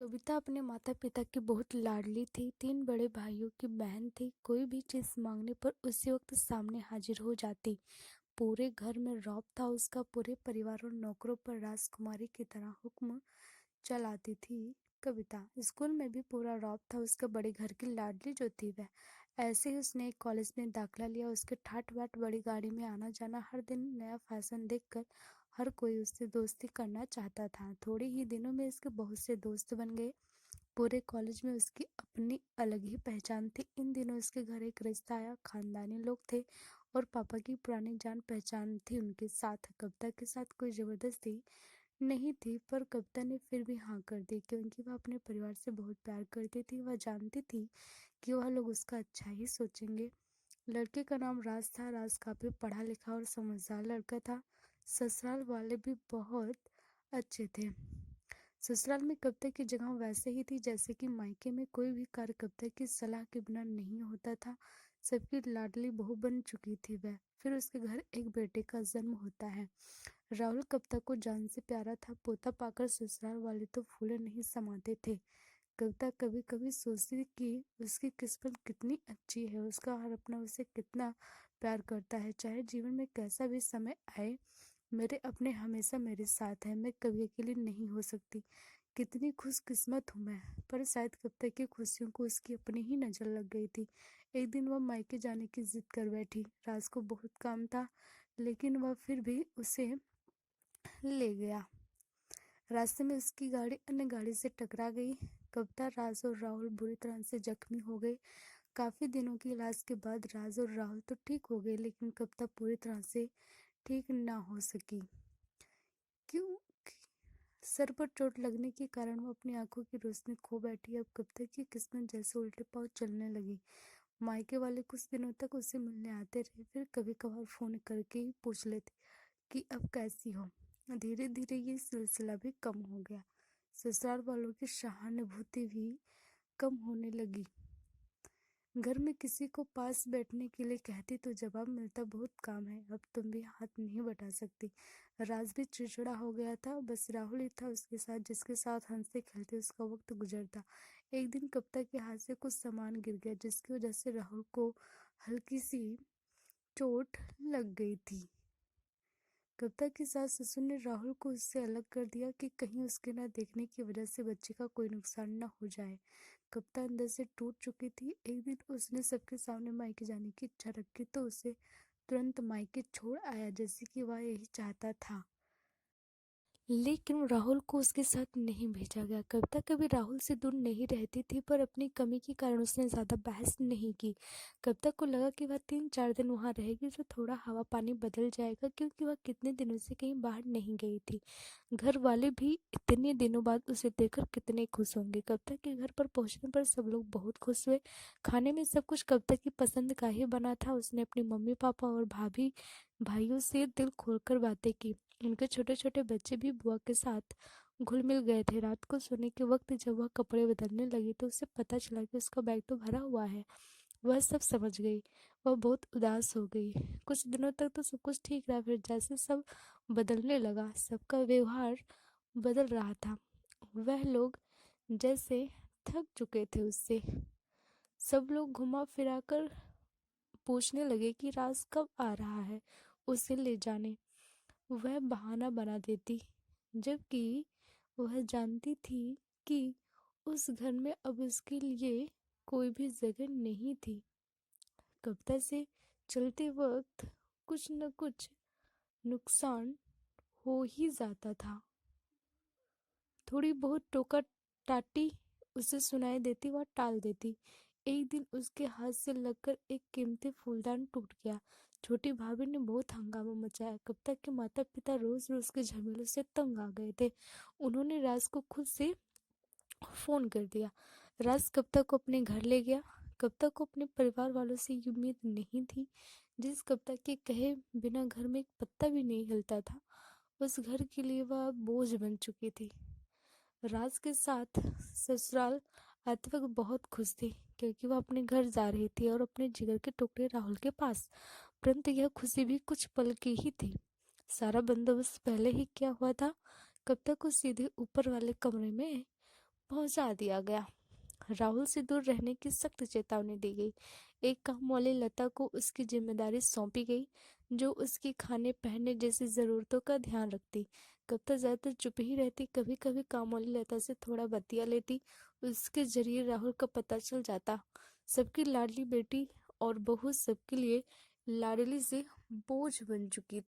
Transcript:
कविता अपने माता-पिता की बहुत लाडली थी। 3 बड़े भाइयों की बहन थी। कोई भी चीज़ माँगने पर उसी वक़्त सामने हाजिर हो जाती। पूरे घर में रौब था उसका। पूरे परिवार और नौकरों पर राजकुमारी की तरह हुक्म चलाती थी कविता। स्कूल में भी पूरा रौब था उसका। बड़े घर की लाडली जो थी वह। ऐसे ही उसने एक कॉलेज में दाखिला लिया। उसके ठाट-बाट बड़ी गाड़ी में आना-जाना, हर दिन नया फैशन देखकर हर कोई उससे दोस्ती करना चाहता था। थोड़े ही दिनों में उसके बहुत से दोस्त बन गए। पूरे कॉलेज में उसकी अपनी अलग ही पहचान थी। इन दिनों उसके घर एक रिश्ता आया। खानदानी लोग थे और पापा की पुरानी जान पहचान थी उनके साथ। कविता के साथ कोई जबरदस्ती नहीं थी, पर कविता ने फिर भी हाँ कर दी, क्योंकि वह अपने परिवार से बहुत प्यार करती थी। वह जानती थी कि वह लोग उसका अच्छा ही सोचेंगे। लड़के का नाम राज था। राज काफी पढ़ा लिखा और समझदार लड़का था। ससुराल वाले भी बहुत अच्छे थे। ससुराल में कविता की जगह वैसे ही थी जैसे कि मायके में कोई भी कार्य कविता की सलाह के बिना नहीं होता था। सबकी लाडली बहू बन चुकी थी वह। फिर उसके घर एक बेटे का जन्म होता है। राहुल कविता को जान से प्यारा था। पोता पाकर ससुराल वाले तो फूले नहीं समाते थे। कविता कभी कभी सोचती कि उसकी किस्मत कितनी अच्छी है। उसका हर अपना उसे कितना प्यार करता है। चाहे जीवन में कैसा भी समय आए, मेरे अपने हमेशा मेरे साथ हैं। मैं कभी अकेली नहीं हो सकती। कितनी खुशकिस्मत हूँ मैं। पर शायद कविता की खुशियों को उसकी अपनी ही नजर लग गई थी। एक दिन वह मायके जाने की जिद कर बैठी। राज को बहुत काम था, लेकिन वह फिर भी उसे ले गया। रास्ते में उसकी गाड़ी अन्य गाड़ी से टकरा गई। कविता, राज और राहुल बुरी तरह से जख्मी हो गए। काफी दिनों की इलाज के बाद राज और राहुल तो ठीक हो गए, लेकिन कविता पूरी तरह से ठीक ना हो सकी। क्यों? सर पर चोट लगने के कारण वो अपनी आंखों की रोशनी खो बैठी। अब कविता की किस्मत जैसे उल्टे पांव चलने लगी। मायके वाले कुछ दिनों तक उसे मिलने आते रहे, फिर कभी कभार फोन करके ही पूछ लेते कि अब कैसी हो। धीरे धीरे ये सिलसिला भी कम हो गया। ससुराल वालों की सहानुभूति भी कम होने लगी। घर में किसी को पास बैठने के लिए कहती तो जवाब मिलता, बहुत काम है, अब तुम भी हाथ नहीं बटा सकती। राज भी चिड़चिड़ा हो गया था। बस राहुल ही था उसके साथ, जिसके साथ हंसते खेलते उसका वक्त गुजरता। एक दिन कविता के हाथ से कुछ सामान गिर गया, जिसकी वजह से राहुल को हल्की सी चोट लग गई थी। कविता की सास ससुर ने राहुल को उससे अलग कर दिया कि कहीं उसके न देखने की वजह से बच्चे का कोई नुकसान न हो जाए। कविता अंदर से टूट चुकी थी। एक दिन उसने सबके सामने मायके जाने की इच्छा रखी तो उसे तुरंत मायके छोड़ आया, जैसे कि वह यही चाहता था। लेकिन राहुल को उसके साथ नहीं भेजा गया। कविता कभी राहुल से दूर नहीं रहती थी, पर अपनी कमी के कारण उसने ज्यादा बहस नहीं की। कविता को लगा कि वह 3-4 दिन वहां रहेगी तो थोड़ा हवा पानी बदल जाएगा, क्योंकि वह कितने दिनों से कहीं बाहर नहीं गई थी। घर वाले भी इतने दिनों बाद उसे देखकर कितने खुश होंगे। कविता के घर पर पहुंचने पर सब लोग बहुत खुश हुए। खाने में सब कुछ कविता की पसंद का ही बना था। उसने अपने मम्मी पापा और भाभी भाइयों से दिल खोलकर बातें की। उनके छोटे छोटे बच्चे भी बुआ के साथ घुल मिल गए थे। रात को सोने के वक्त जब वह कपड़े बदलने लगी तो उसे पता चला कि उसका बैग तो भरा हुआ है। वह सब समझ गई। वह बहुत उदास हो गई। कुछ दिनों तक तो सब कुछ ठीक रहा, फिर जैसे सब बदलने लगा, सबका व्यवहार बदल रहा था। वह लोग जैसे थक चुके थे उससे। सब लोग घुमा फिराकर पूछने लगे कि राज कब आ रहा है उसे ले जाने। वह बहाना बना देती, जबकि वह जानती थी कि उस घर में अब उसके लिए कोई भी जगह नहीं थी। कविता से चलते वक्त कुछ न कुछ नुकसान हो ही जाता था। थोड़ी बहुत टोका टाटी उसे सुनाई देती, वह टाल देती। एक दिन उसके हाथ से लगकर एक कीमती फूलदान टूट गया। छोटी भाभी ने बहुत हंगामा मचाया। कविता के माता पिता रोज रोज के झमेलों से तंग आ गए थे। उन्होंने राज को खुद से फोन कर दिया। राज कविता को अपने घर ले गया। कविता को अपने परिवार वालों से ये उम्मीद नहीं थी। जिस कविता के कहे बिना घर में एक पत्ता भी नहीं हिलता था, उस घर के लिए वह बोझ बन चुकी थी। राज के साथ ससुराल आते वक्त बहुत खुश थी, क्योंकि वह अपने घर जा रही थी और अपने जिगर के टुकड़े राहुल के पास। परंतु यह खुशी भी कुछ पल की ही थी। सारा बंदोबस्त पहले ही किया हुआ था। कविता को सीधे ऊपर वाले कमरे में पहुंचा दिया गया। राहुल से दूर रहने की सख्त चेतावनी दी गई। एक काम वाली लता को उसकी जिम्मेदारी सौंपी गई, जो उसकी खाने पहनने जैसी ज़रूरतों का ध्यान रखती। कविता ज़्यादातर चुप ही रहती, कभी कभी काम वाली लता से थोड़ा बतिया लेती। उसके जरिए राहुल का पता चल जाता। सबकी लाडली बेटी और बहू सबके लिए लाडली से बोझ बन चुकी